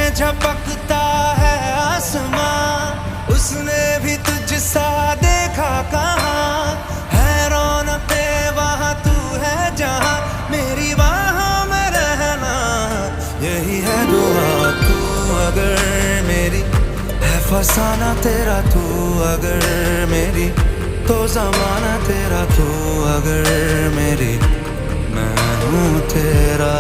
झपकता है आसमां, उसने भी तुझसा देखा कहाँ। है रौनके वहाँ तू है जहाँ, मेरी बाहों में रहना यही है दुआ। तू अगर मेरी है फसाना तेरा, तू अगर मेरी तो जमाना तेरा, तू अगर मेरी मैं हूँ तेरा।